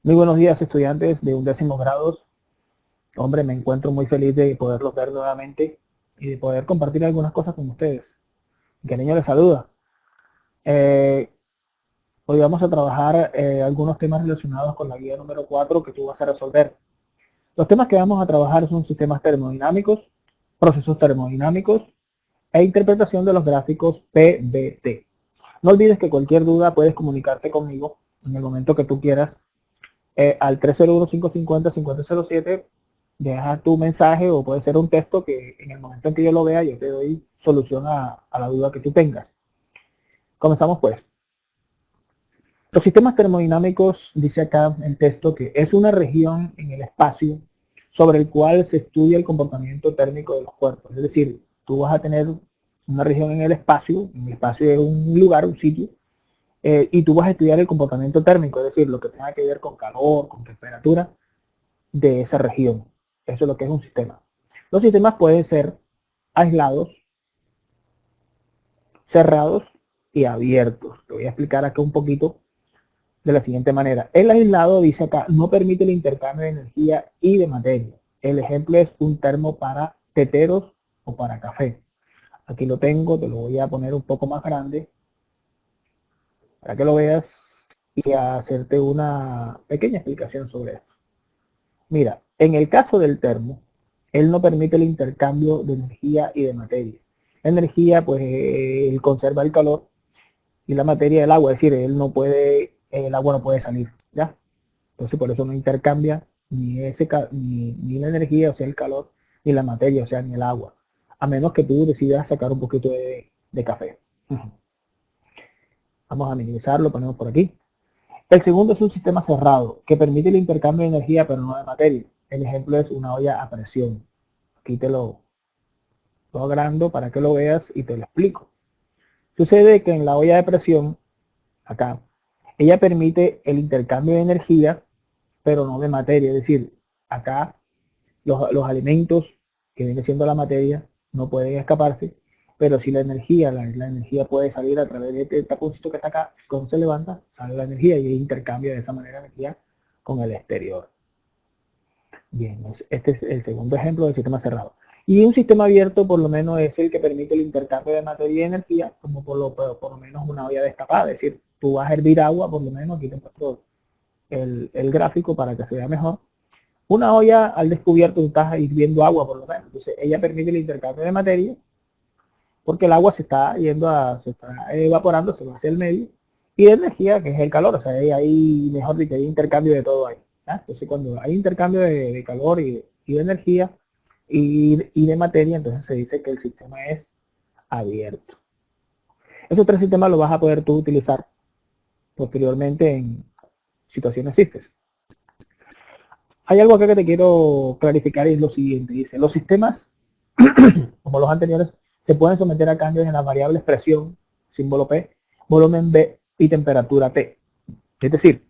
Muy buenos días, estudiantes de 11º grado. Hombre, me encuentro muy feliz de poderlos ver nuevamente y de poder compartir algunas cosas con ustedes. Mi cariño les saluda. Eh, Hoy vamos a trabajar algunos temas relacionados con la guía número 4 que tú vas a resolver. Los temas que vamos a trabajar son sistemas termodinámicos, procesos termodinámicos e interpretación de los gráficos PVT. No olvides que cualquier duda puedes comunicarte conmigo en el momento que tú quieras al 301-550-5007. Deja tu mensaje o puede ser un texto que en el momento en que yo lo vea yo te doy solución a la duda que tú tengas. Comenzamos pues. Los sistemas termodinámicos, dice acá el texto, que es una región en el espacio sobre el cual se estudia el comportamiento térmico de los cuerpos. Es decir, tú vas a tener una región en el espacio es un lugar, un sitio, y tú vas a estudiar el comportamiento térmico, es decir, lo que tenga que ver con calor, con temperatura de esa región. Eso es lo que es un sistema. Los sistemas pueden ser aislados, cerrados y abiertos. Te voy a explicar acá un poquito de la siguiente manera. El aislado, dice acá, no permite el intercambio de energía y de materia. El ejemplo es un termo para teteros o para café. Aquí lo tengo, te lo voy a poner un poco más grande para que lo veas y hacerte una pequeña explicación sobre esto. Mira, en el caso del termo, él no permite el intercambio de energía y de materia. La energía, pues, él conserva el calor y la materia del agua, es decir, el agua no puede salir, ¿ya? Entonces, por eso no intercambia ni la energía, o sea, el calor, ni la materia, o sea, ni el agua. A menos que tú decidas sacar un poquito de café. Vamos a minimizarlo, ponemos por aquí. El segundo es un sistema cerrado, que permite el intercambio de energía, pero no de materia. El ejemplo es una olla a presión. Aquí lo agrando para que lo veas y te lo explico. Sucede que en la olla de presión, acá, ella permite el intercambio de energía, pero no de materia. Es decir, acá los alimentos que viene siendo la materia no pueden escaparse, pero si la energía puede salir a través de este taponcito que está acá, cuando se levanta, sale la energía y intercambia de esa manera energía con el exterior. Bien, este es el segundo ejemplo del sistema cerrado. Y un sistema abierto por lo menos es el que permite el intercambio de materia y energía, como por lo menos una olla destapada. Es decir, tú vas a hervir agua, por lo menos, aquí te he puesto el gráfico para que se vea mejor. Una olla al descubierto, tú estás hirviendo agua, por lo menos. Entonces, ella permite el intercambio de materia, porque el agua se está evaporando, se va hacia el medio, y de energía, que es el calor. O sea, hay mejor dicho, hay intercambio de todo ahí. ¿Ya? Entonces, cuando hay intercambio de calor y de energía y de materia, entonces se dice que el sistema es abierto. Esos tres sistemas los vas a poder tú utilizar posteriormente en situaciones simples. Hay algo acá que te quiero clarificar y es lo siguiente. Dice, los sistemas, como los anteriores, se pueden someter a cambios en las variables presión, símbolo P, volumen B y temperatura T. Es decir,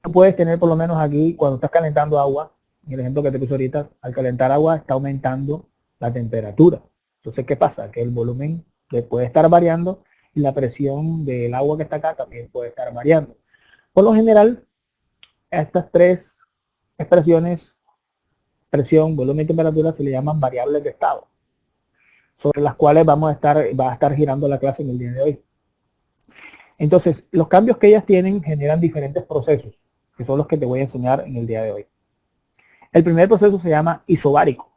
tú puedes tener por lo menos aquí, cuando estás calentando agua, en el ejemplo que te puse ahorita, al calentar agua está aumentando la temperatura. Entonces, ¿qué pasa? Que el volumen puede estar variando y la presión del agua que está acá también puede estar variando. Por lo general, estas tres expresiones, presión, volumen y temperatura, se le llaman variables de estado, sobre las cuales va a estar girando la clase en el día de hoy. Entonces, los cambios que ellas tienen generan diferentes procesos, que son los que te voy a enseñar en el día de hoy. El primer proceso se llama isobárico,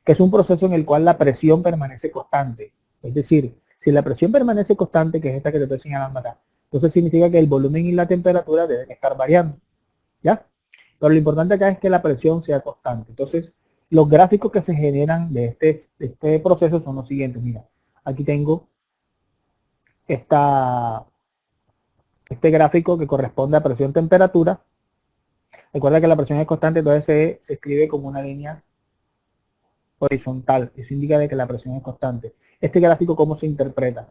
que es un proceso en el cual la presión permanece constante. Es decir, si la presión permanece constante, que es esta que te estoy señalando acá, entonces significa que el volumen y la temperatura deben estar variando, ¿ya? Pero lo importante acá es que la presión sea constante. Entonces, los gráficos que se generan de este proceso son los siguientes. Mira, aquí tengo este gráfico que corresponde a presión-temperatura. Recuerda que la presión es constante, entonces se escribe como una línea horizontal. Eso indica de que la presión es constante. Este gráfico, ¿cómo se interpreta?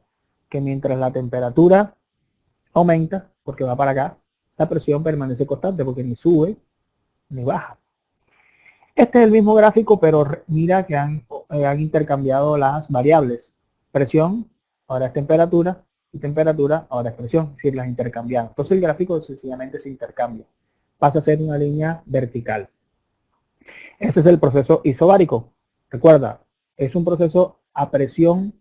Que mientras la temperatura aumenta, porque va para acá, la presión permanece constante, porque ni sube ni baja. Este es el mismo gráfico, pero mira que han intercambiado las variables. Presión, ahora es temperatura, y temperatura, ahora expresión, es decir, las intercambiamos. Entonces el gráfico sencillamente se intercambia, pasa a ser una línea vertical. Ese es el proceso isobárico. Recuerda, es un proceso a presión,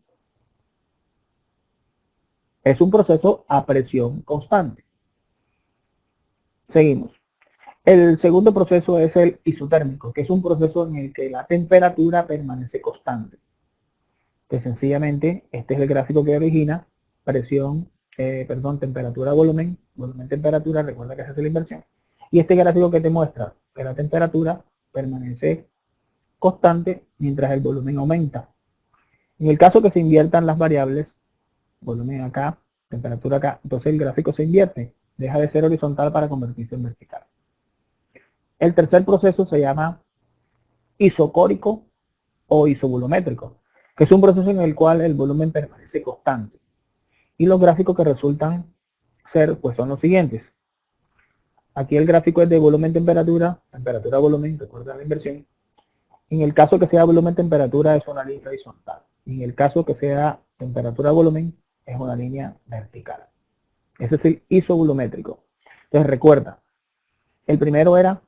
constante. Seguimos. El segundo proceso es el isotérmico, que es un proceso en el que la temperatura permanece constante. Que sencillamente este es el gráfico que origina temperatura, volumen, temperatura, recuerda que se hace la inversión. Y este gráfico que te muestra que la temperatura permanece constante mientras el volumen aumenta. En el caso que se inviertan las variables, volumen acá, temperatura acá, entonces el gráfico se invierte, deja de ser horizontal para convertirse en vertical. El tercer proceso se llama isocórico o isovolumétrico, que es un proceso en el cual el volumen permanece constante. Y los gráficos que resultan ser, pues son los siguientes. Aquí el gráfico es de volumen-temperatura, temperatura-volumen, recuerda la inversión. En el caso que sea volumen-temperatura es una línea horizontal. Y en el caso que sea temperatura-volumen es una línea vertical. Ese es el isovolumétrico. Entonces recuerda, el primero era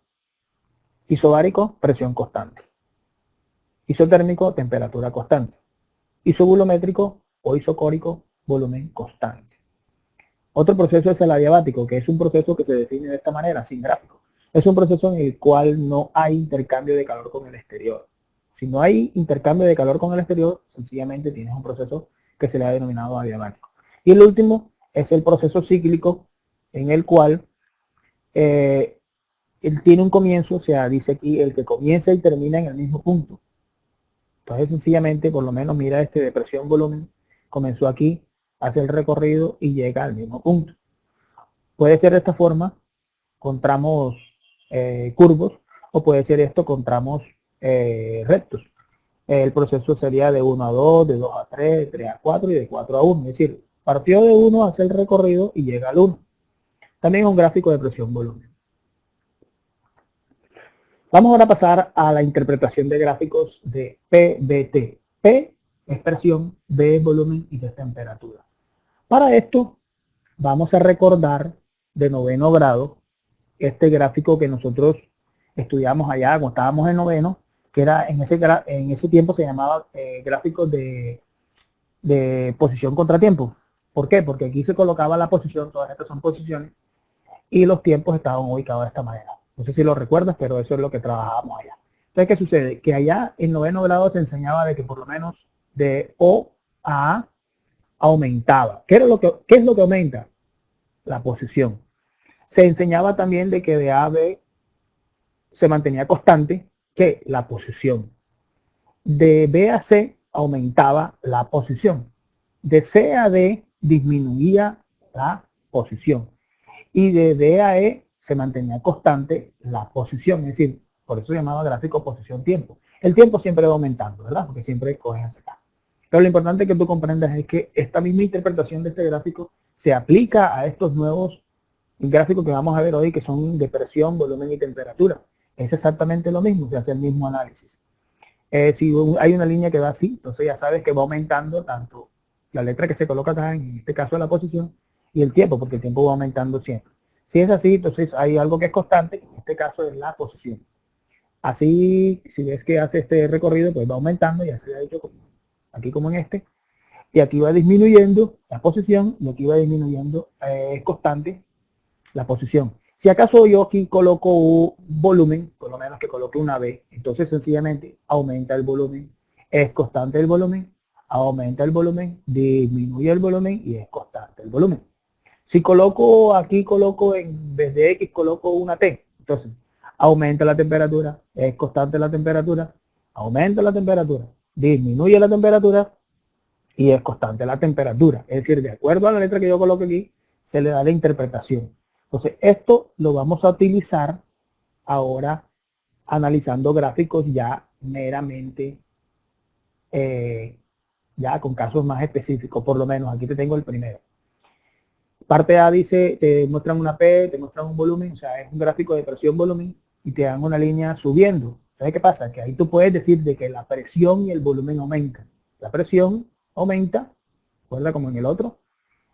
isobárico, presión constante. Isotérmico, temperatura constante. Isovolumétrico o isocórico, volumen constante. Otro proceso es el adiabático, que es un proceso que se define de esta manera, sin gráfico. Es un proceso en el cual no hay intercambio de calor con el exterior. Si no hay intercambio de calor con el exterior, sencillamente tienes un proceso que se le ha denominado adiabático. Y el último es el proceso cíclico, en el cual él tiene un comienzo, o sea, dice aquí el que comienza y termina en el mismo punto. Entonces sencillamente, por lo menos mira este de presión volumen, comenzó aquí, hace el recorrido y llega al mismo punto. Puede ser de esta forma, con tramos curvos, o puede ser esto con tramos rectos. El proceso sería de 1 a 2, de 2 a 3, de 3 a 4 y de 4 a 1. Es decir, partió de 1, hace el recorrido y llega al 1. También un gráfico de presión volumen. Vamos ahora a pasar a la interpretación de gráficos de PVT. P es presión, V es volumen y T es temperatura. Para esto vamos a recordar de noveno grado este gráfico que nosotros estudiamos allá cuando estábamos en noveno, que era en ese tiempo se llamaba gráfico de posición contratiempo. ¿Por qué? Porque aquí se colocaba la posición, todas estas son posiciones, y los tiempos estaban ubicados de esta manera. No sé si lo recuerdas, pero eso es lo que trabajábamos allá. Entonces, ¿qué sucede? Que allá en noveno grado se enseñaba de que por lo menos de O a A aumentaba. ¿Qué es lo que aumenta? La posición. Se enseñaba también de que de A a B se mantenía constante, que la posición. De B a C aumentaba la posición. De C a D disminuía la posición. Y de D a E se mantenía constante la posición, es decir, por eso se llamaba gráfico posición-tiempo. El tiempo siempre va aumentando, ¿verdad? Porque siempre coges hacia acá. Pero lo importante que tú comprendas es que esta misma interpretación de este gráfico se aplica a estos nuevos gráficos que vamos a ver hoy, que son de presión, volumen y temperatura. Es exactamente lo mismo, se hace el mismo análisis. Si hay una línea que va así, entonces ya sabes que va aumentando tanto la letra que se coloca acá, en este caso la posición, y el tiempo, porque el tiempo va aumentando siempre. Si es así, entonces hay algo que es constante, que en este caso es la posición. Así, si ves que hace este recorrido, pues va aumentando, ya se ha dicho aquí como en este, y aquí va disminuyendo la posición, y aquí va disminuyendo, es constante la posición. Si acaso yo aquí coloco un volumen, por lo menos que coloque una B, entonces sencillamente aumenta el volumen, es constante el volumen, aumenta el volumen, disminuye el volumen y es constante el volumen. Si coloco aquí, coloco en vez de X, coloco una T, entonces aumenta la temperatura, es constante la temperatura, aumenta la temperatura, disminuye la temperatura y es constante la temperatura. Es decir, de acuerdo a la letra que yo coloque aquí, se le da la interpretación. Entonces, esto lo vamos a utilizar ahora analizando gráficos ya meramente, ya con casos más específicos. Por lo menos, aquí te tengo el primero. Parte A dice, te muestran una P, te muestran un volumen, o sea, es un gráfico de presión-volumen y te dan una línea subiendo. Entonces, ¿qué pasa? Que ahí tú puedes decir de que la presión y el volumen aumentan. La presión aumenta, recuerda como en el otro,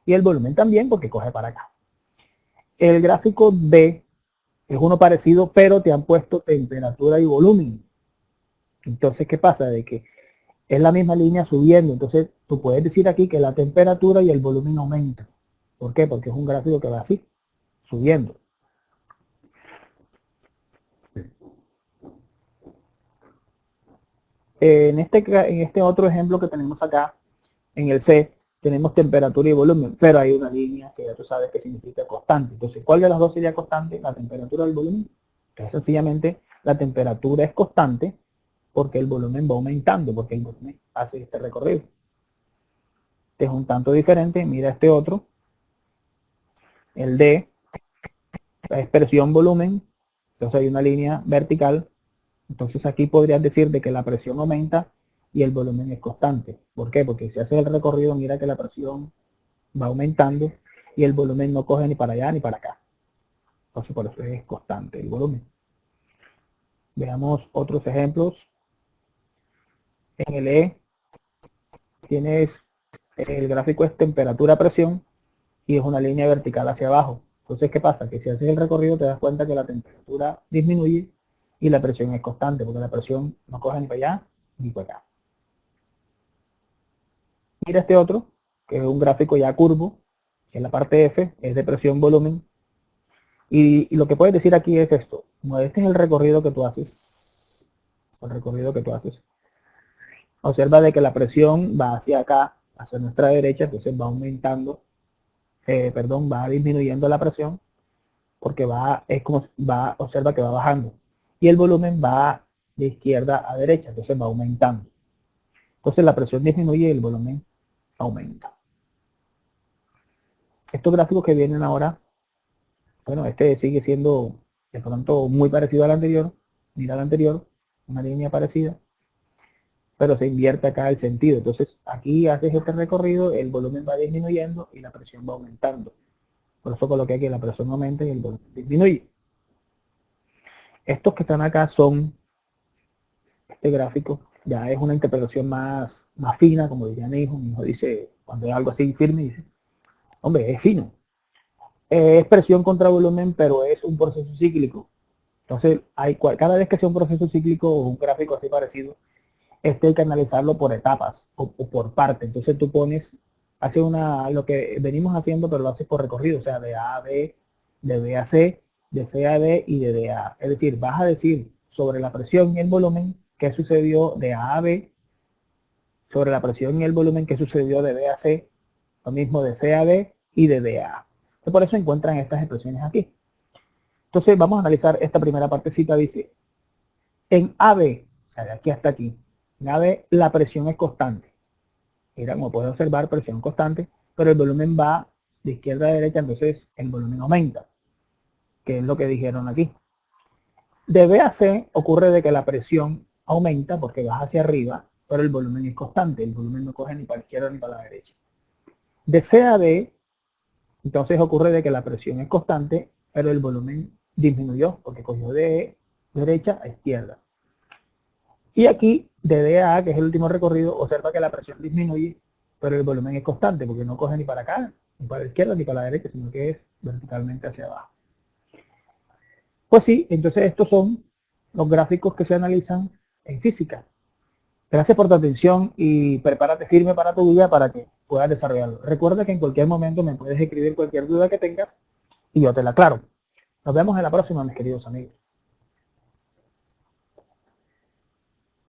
y el volumen también porque coge para acá. El gráfico D es uno parecido, pero te han puesto temperatura y volumen. Entonces, ¿qué pasa? De que es la misma línea subiendo. Entonces, tú puedes decir aquí que la temperatura y el volumen aumentan. ¿Por qué? Porque es un gráfico que va así, subiendo. En este otro ejemplo que tenemos acá, en el C, tenemos temperatura y volumen, pero hay una línea que ya tú sabes que significa constante. Entonces, ¿cuál de las dos sería constante? ¿La temperatura o el volumen? Entonces, sencillamente, la temperatura es constante porque el volumen va aumentando, porque el volumen hace este recorrido. Este es un tanto diferente. Mira este otro, el D, la expresión volumen. Entonces hay una línea vertical. Entonces aquí podrías decir de que la presión aumenta y el volumen es constante. ¿Por qué? Porque si haces el recorrido, mira que la presión va aumentando y el volumen no coge ni para allá ni para acá. Entonces por eso es constante el volumen. Veamos otros ejemplos. En el E tienes el gráfico es temperatura-presión y es una línea vertical hacia abajo. Entonces, ¿qué pasa? Que si haces el recorrido te das cuenta que la temperatura disminuye y la presión es constante, porque la presión no coge ni para allá ni para acá. Mira este otro, que es un gráfico ya curvo, en la parte F es de presión-volumen. Y lo que puedes decir aquí es esto, como este es el recorrido que tú haces, observa de que la presión va hacia acá, hacia nuestra derecha, entonces va aumentando, va disminuyendo la presión, porque observa que va bajando. Y el volumen va de izquierda a derecha, entonces va aumentando. Entonces la presión disminuye y el volumen aumenta. Estos gráficos que vienen ahora, bueno, este sigue siendo de pronto muy parecido al anterior. Mira el anterior, una línea parecida, pero se invierte acá el sentido. Entonces aquí haces este recorrido, el volumen va disminuyendo y la presión va aumentando. Por eso coloqué aquí la presión aumenta y el volumen disminuye. Estos que están acá son, este gráfico ya es una interpretación más fina, como diría mi hijo. Mi hijo dice, cuando es algo así firme, dice, hombre, es fino. Es presión contra volumen, pero es un proceso cíclico. Entonces, cada vez que sea un proceso cíclico o un gráfico así parecido, hay que analizarlo por etapas o por parte. Entonces tú hace lo que venimos haciendo, pero lo haces por recorrido, o sea, de A a B, de B a C, de C a D y de D a A. Es decir, vas a decir sobre la presión y el volumen qué sucedió de A a B, sobre la presión y el volumen qué sucedió de B a C, lo mismo de C a D y de D a A. Entonces, por eso encuentran estas expresiones aquí. Entonces vamos a analizar esta primera partecita. Dice, en AB, o sea, de aquí hasta aquí, en AB la presión es constante. Mira, como puedes observar, presión constante, pero el volumen va de izquierda a derecha, entonces el volumen aumenta, que es lo que dijeron aquí. De B a C ocurre de que la presión aumenta porque vas hacia arriba, pero el volumen es constante, el volumen no coge ni para la izquierda ni para la derecha. De C a D, entonces ocurre de que la presión es constante, pero el volumen disminuyó porque cogió de derecha a izquierda. Y aquí, de D a A, que es el último recorrido, observa que la presión disminuye, pero el volumen es constante porque no coge ni para acá, ni para la izquierda, ni para la derecha, sino que es verticalmente hacia abajo. Pues sí, entonces estos son los gráficos que se analizan en física. Gracias por tu atención y prepárate firme para tu día para que puedas desarrollarlo. Recuerda que en cualquier momento me puedes escribir cualquier duda que tengas y yo te la aclaro. Nos vemos en la próxima, mis queridos amigos.